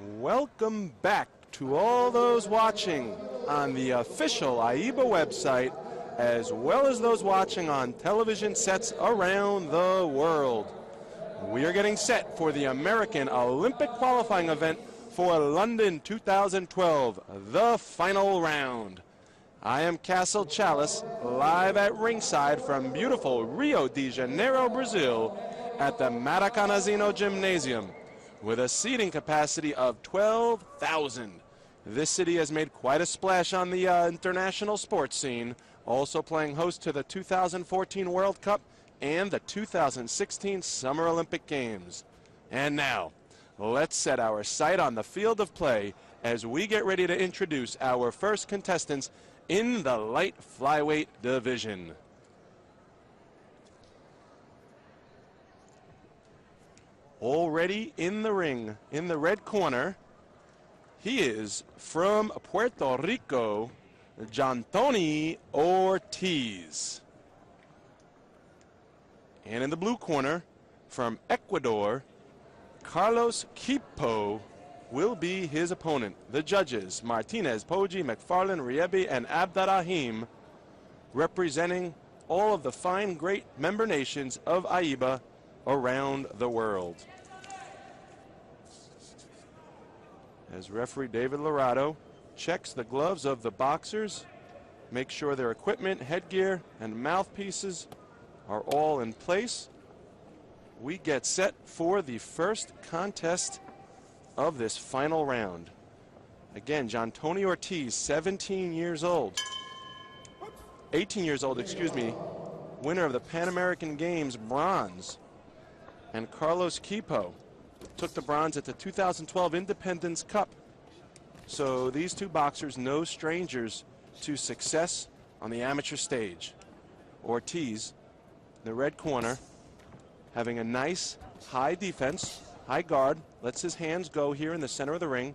Welcome back to all those watching on the official AIBA website, as well as those watching on television sets around the world. We are getting set for the American Olympic qualifying event for London 2012, the final round. I am Castle Chalice, live at ringside from beautiful Rio de Janeiro, Brazil, at the Maracanazinho Gymnasium, with a seating capacity of 12,000. This city has made quite a splash on the international sports scene, also playing host to the 2014 World Cup and the 2016 Summer Olympic Games. And now, let's set our sight on the field of play as we get ready to introduce our first contestants in the light flyweight division. Already in the ring, in the red corner, he is from Puerto Rico, Jantony Ortiz. And in the blue corner, from Ecuador, Carlos Quipo will be his opponent. The judges, Martinez, Poggi, McFarlane, Riebi, and Abdarrahim, representing all of the fine, great member nations of AIBA around the world. As referee David Lorado checks the gloves of the boxers, make sure their equipment, headgear, and mouthpieces are all in place, we get set for the first contest of this final round. Again, Jantony Ortiz, 18 years old, excuse me, winner of the Pan American Games bronze. And Carlos Quipo took the bronze at the 2012 Independence Cup. So these two boxers, no strangers to success on the amateur stage. Ortiz, the red corner, having a nice high defense, high guard, lets his hands go here in the center of the ring.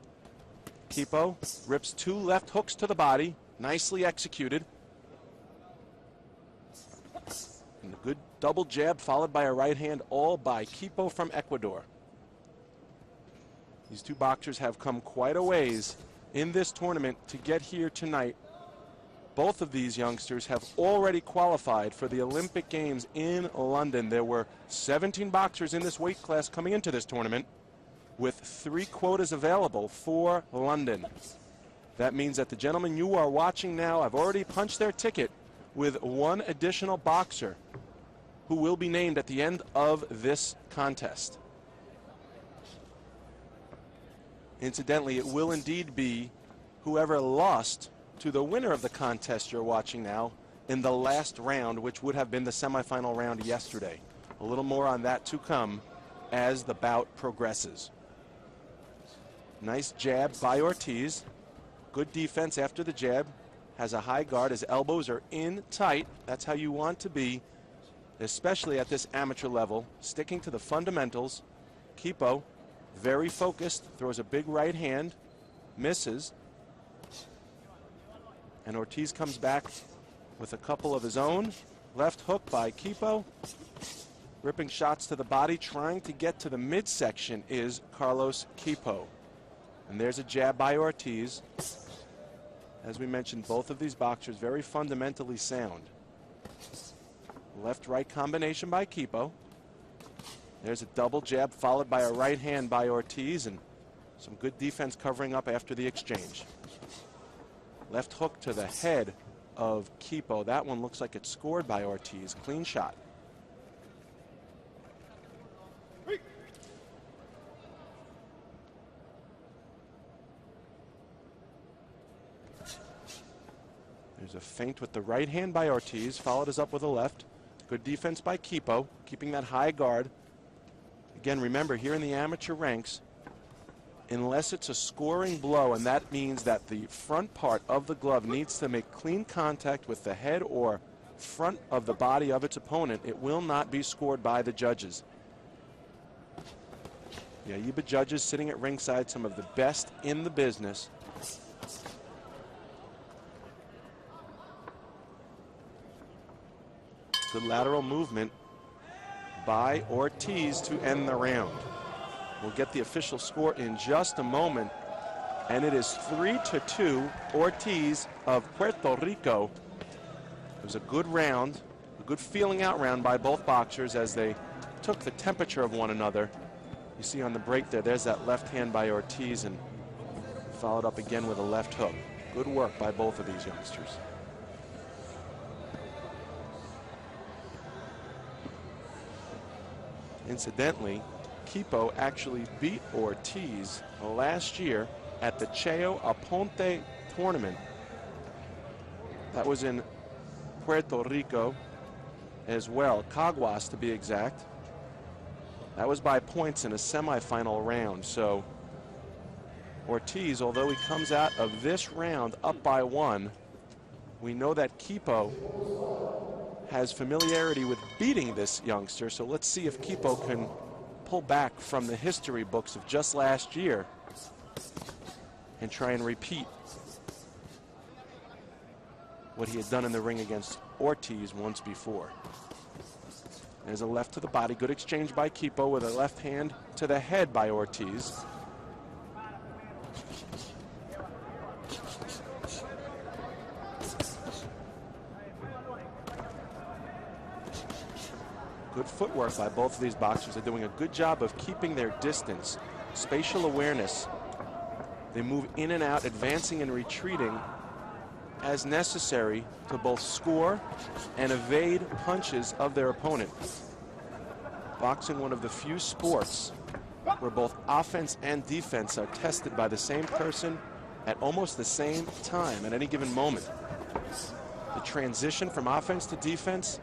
Quipo rips two left hooks to the body, nicely executed. And a good double jab followed by a right hand, all by Quipo from Ecuador. These two boxers have come quite a ways in this tournament to get here tonight. Both of these youngsters have already qualified for the Olympic Games in London. There were 17 boxers in this weight class coming into this tournament, with 3 quotas available for London. That means that the gentlemen you are watching now have already punched their ticket with 1 additional boxer who will be named at the end of this contest. Incidentally, it will indeed be whoever lost to the winner of the contest you're watching now in the last round, which would have been the semifinal round yesterday. A little more on that to come as the bout progresses. Nice jab by Ortiz. Good defense after the jab. Has a high guard. His elbows are in tight. That's how you want to be, especially at this amateur level, sticking to the fundamentals. Quipo, very focused, throws a big right hand, misses. And Ortiz comes back with a couple of his own. Left hook by Quipo. Ripping shots to the body, trying to get to the midsection is Carlos Quipo. And there's a jab by Ortiz. As we mentioned, both of these boxers very fundamentally sound. Left-right combination by Quipo. There's a double jab followed by a right hand by Ortiz, and some good defense covering up after the exchange. Left hook to the head of Quipo. That one looks like it's scored by Ortiz. Clean shot. There's a feint with the right hand by Ortiz, followed us up with a left. Good defense by Quipo, keeping that high guard. Again, remember, here in the amateur ranks, unless it's a scoring blow, and that means that the front part of the glove needs to make clean contact with the head or front of the body of its opponent, it will not be scored by the judges. The AIBA judges sitting at ringside, some of the best in the business. Good lateral movement by Ortiz to end the round. We'll get the official score in just a moment. And it is 3-2, Ortiz of Puerto Rico. It was a good round, a good feeling out round by both boxers as they took the temperature of one another. You see on the break there, there's that left hand by Ortiz and followed up again with a left hook. Good work by both of these youngsters. Incidentally, Quipo actually beat Ortiz last year at the Cheo Aponte tournament. That was in Puerto Rico as well, Caguas to be exact. That was by points in a semifinal round. So Ortiz, although he comes out of this round up by 1, we know that Quipo has familiarity with beating this youngster. So let's see if Quipo can pull back from the history books of just last year and try and repeat what he had done in the ring against Ortiz once before. There's a left to the body. Good exchange by Quipo with a left hand to the head by Ortiz. Good footwork by both of these boxers. They're doing a good job of keeping their distance. Spatial awareness. They move in and out, advancing and retreating as necessary to both score and evade punches of their opponent. Boxing, one of the few sports where both offense and defense are tested by the same person at almost the same time at any given moment. The transition from offense to defense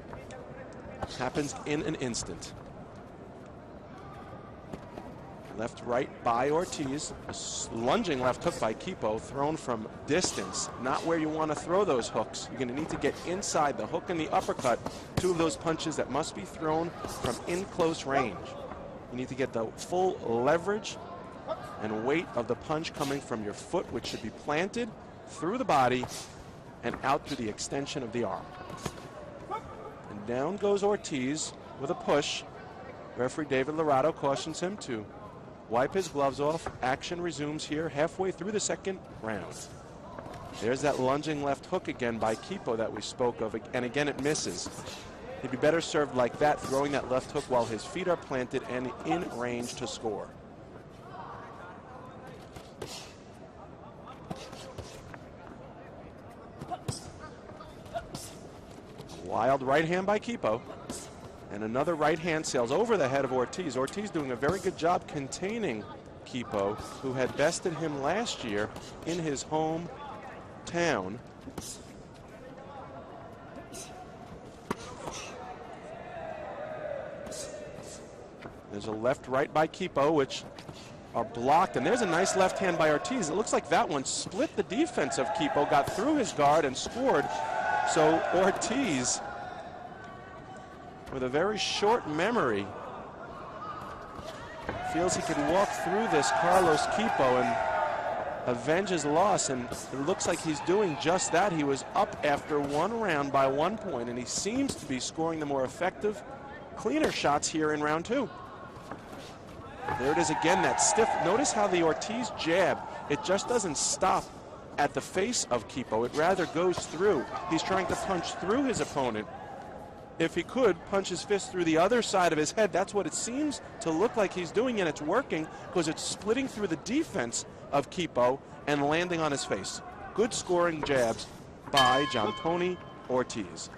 happens in an instant. Left, right by Ortiz. A lunging left hook by Quipo, thrown from distance. Not where you want to throw those hooks. You're going to need to get inside the hook and the uppercut. Two of those punches that must be thrown from in close range. You need to get the full leverage and weight of the punch coming from your foot, which should be planted through the body and out through the extension of the arm. And down goes Ortiz with a push. Referee David Lorado cautions him to wipe his gloves off. Action resumes here halfway through the second round. There's that lunging left hook again by Quipo that we spoke of, and again it misses. He'd be better served like that, throwing that left hook while his feet are planted and in range to score. Wild right hand by Quipo. And another right hand sails over the head of Ortiz. Ortiz doing a very good job containing Quipo, who had bested him last year in his hometown. There's a left right by Quipo, which are blocked. And there's a nice left hand by Ortiz. It looks like that one split the defense of Quipo, got through his guard and scored. So Ortiz, with a very short memory, feels he can walk through this Carlos Quipo and avenge his loss, and it looks like he's doing just that. He was up after one round by 1 point, and he seems to be scoring the more effective, cleaner shots here in round 2. There it is again, that stiff. Notice how the Ortiz jab, it just doesn't stop at the face of Quipo. It rather goes through. He's trying to punch through his opponent. If he could, punch his fist through the other side of his head. That's what it seems to look like he's doing, and it's working because it's splitting through the defense of Quipo and landing on his face. Good scoring jabs by Jantony Ortiz.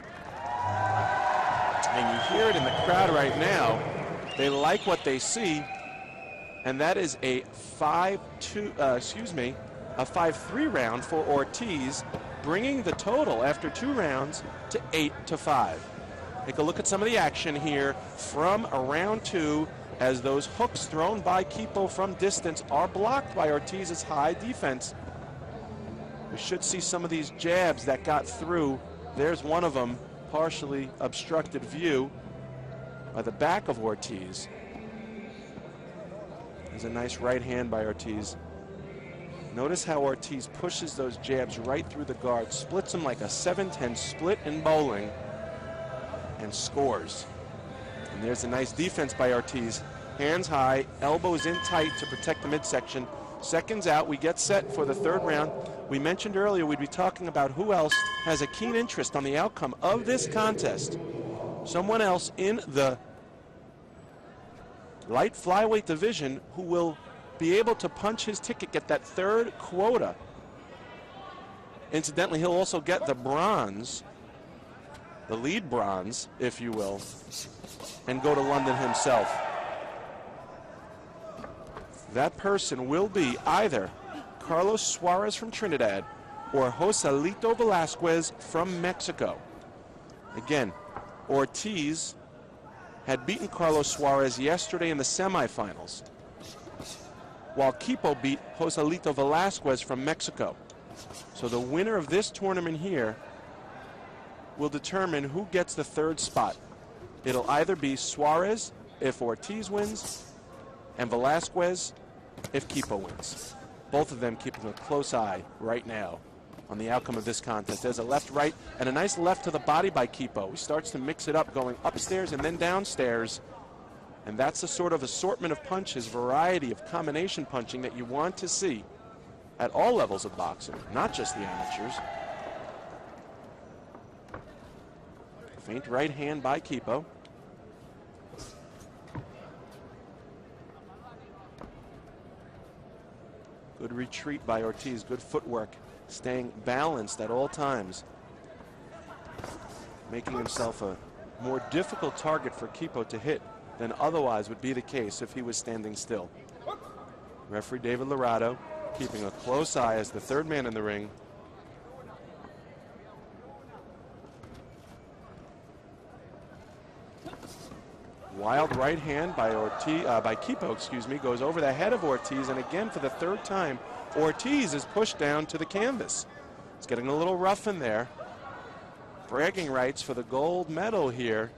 And you hear it in the crowd right now. They like what they see, and that is a 5-3 round for Ortiz, bringing the total after 2 rounds to 8-5. Take a look at some of the action here from round 2 as those hooks thrown by Quipo from distance are blocked by Ortiz's high defense. We should see some of these jabs that got through. There's one of them, partially obstructed view by the back of Ortiz. There's a nice right hand by Ortiz. Notice how Ortiz pushes those jabs right through the guard, splits them like a 7-10 split in bowling, and scores. And there's a nice defense by Ortiz. Hands high, elbows in tight to protect the midsection. Seconds out, we get set for the third round. We mentioned earlier we'd be talking about who else has a keen interest on the outcome of this contest. Someone else in the light flyweight division who will be able to punch his ticket, get that third quota. Incidentally, he'll also get the bronze, the lead bronze, if you will, and go to London himself. That person will be either Carlos Suarez from Trinidad or Joselito Velasquez from Mexico. Again, Ortiz had beaten Carlos Suarez yesterday in the semifinals, while Quipo beat Joselito Velasquez from Mexico. So the winner of this tournament here will determine who gets the third spot. It'll either be Suarez if Ortiz wins, and Velasquez if Quipo wins. Both of them keeping a close eye right now on the outcome of this contest. There's a left-right and a nice left to the body by Quipo. He starts to mix it up, going upstairs and then downstairs. And that's the sort of assortment of punches, variety of combination punching that you want to see at all levels of boxing, not just the amateurs. Faint right hand by Quipo. Good retreat by Ortiz, good footwork, staying balanced at all times, making himself a more difficult target for Quipo to hit than otherwise would be the case if he was standing still. Referee David Lorado keeping a close eye as the third man in the ring. Wild right hand by Quipo, goes over the head of Ortiz, and again for the third time, Ortiz is pushed down to the canvas. It's getting a little rough in there. Bragging rights for the gold medal here.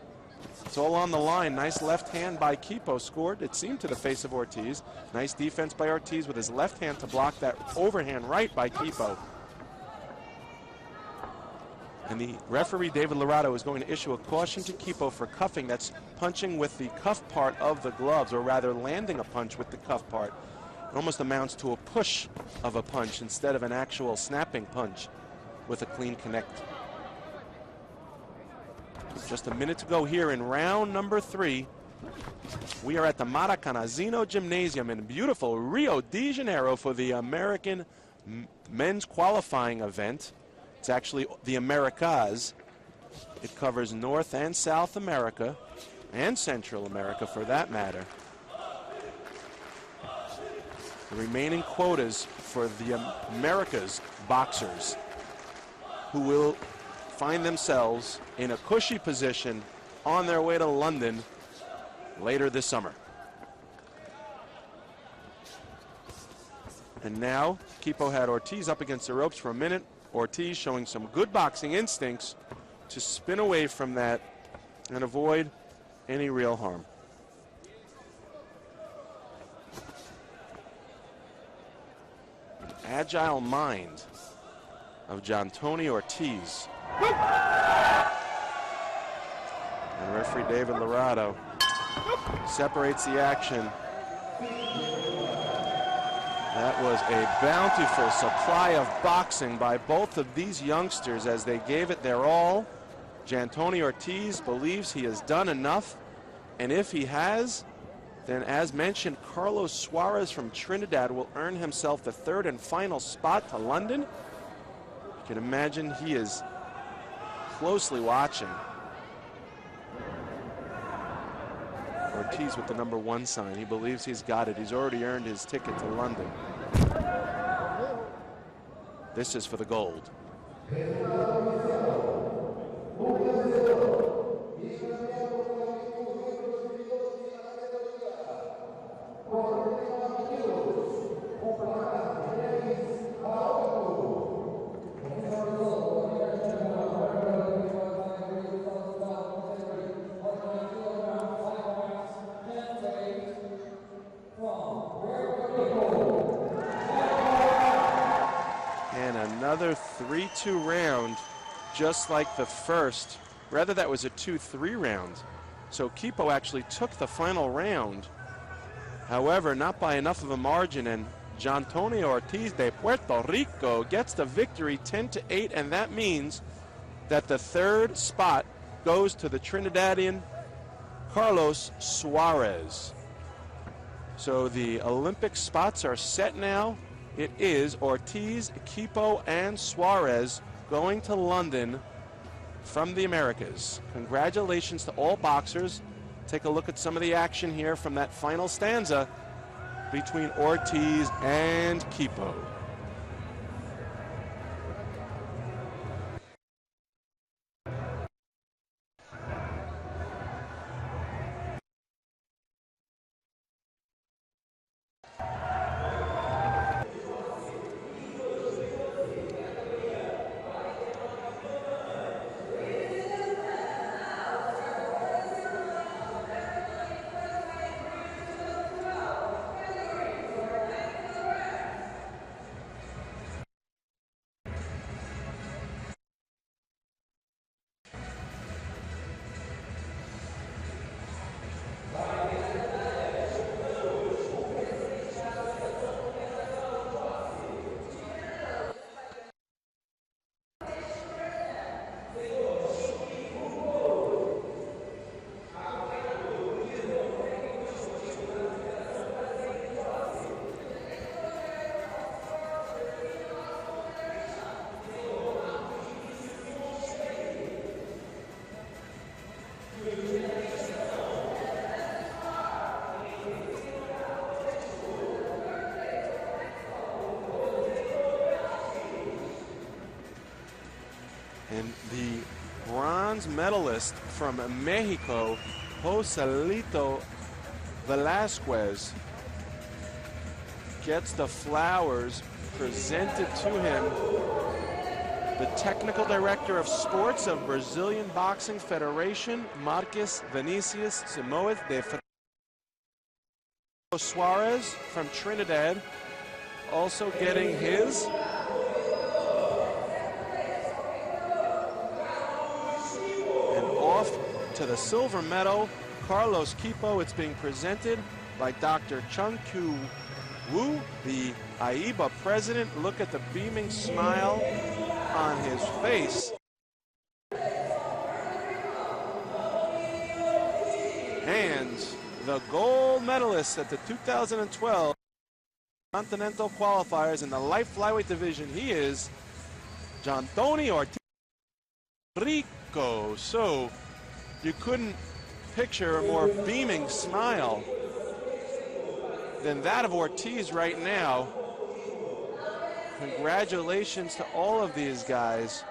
It's all on the line. Nice left hand by Quipo, scored, it seemed, to the face of Ortiz. Nice defense by Ortiz with his left hand to block that overhand right by Quipo. And the referee, David Lorado, is going to issue a caution to Quipo for cuffing. That's punching with the cuff part of the gloves, or rather landing a punch with the cuff part. It almost amounts to a push of a punch instead of an actual snapping punch with a clean connect. Just a minute to go here in round number 3. We are at the Maracanazinho Gymnasium in beautiful Rio de Janeiro for the American men's qualifying event. It's actually the Americas. It covers North and South America, and Central America for that matter. The remaining quotas for the Americas boxers, who will find themselves in a cushy position on their way to London later this summer. And now Quipo had Ortiz up against the ropes for a minute. Ortiz showing some good boxing instincts to spin away from that and avoid any real harm. Agile mind of Jantony Ortiz. And referee David Lorado separates the action. That was a bountiful supply of boxing by both of these youngsters as they gave it their all. Jantony Ortiz believes he has done enough, and if he has, then as mentioned, Carlos Suarez from Trinidad will earn himself the third and final spot to London. You can imagine he is closely watching. Ortiz with the number 1 sign. He believes he's got it. He's already earned his ticket to London. This is for the gold. Another 3-2 round, just like the first. Rather, that was a 2-3 round. So Quipo actually took the final round However, not by enough of a margin, and Jantony Ortiz de Puerto Rico gets the victory 10-8, and that means that the third spot goes to the Trinidadian Carlos Suarez. So the Olympic spots are set now. It is Ortiz, Quipo, and Suarez going to London from the Americas. Congratulations to all boxers. Take a look at some of the action here from that final stanza between Ortiz and Quipo. And the bronze medalist from Mexico, Joselito Velasquez, gets the flowers presented to him. The technical director of sports of Brazilian Boxing Federation, Marques Vinicius Simoes de Suarez from Trinidad, also getting his. To the silver medal, Carlos Quipo. It's being presented by Dr. Chung Kyu Woo, the AIBA president. Look at the beaming smile on his face. And the gold medalist at the 2012 Continental Qualifiers in the light flyweight division, he is Jantony Ortiz Rico. So you couldn't picture a more beaming smile than that of Ortiz right now. Congratulations to all of these guys.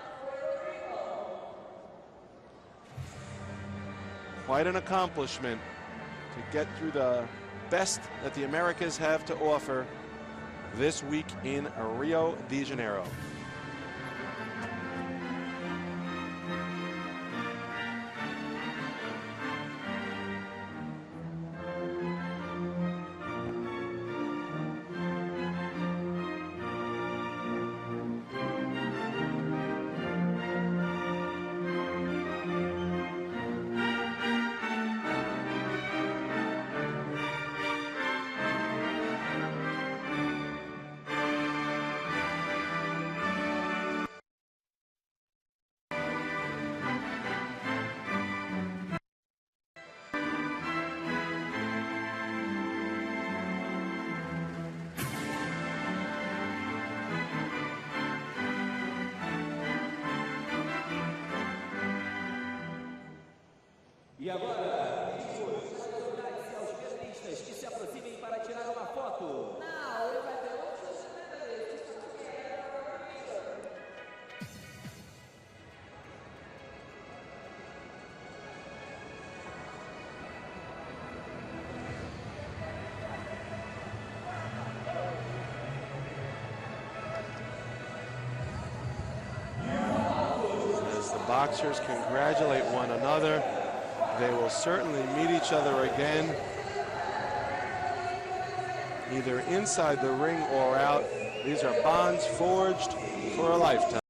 Quite an accomplishment to get through the best that the Americas have to offer this week in Rio de Janeiro. E agora, pedimos aos medalhistas que se aproximem para tirar uma foto. Now, we have the official medalists. As the boxers congratulate one another, they will certainly meet each other again, either inside the ring or out. These are bonds forged for a lifetime.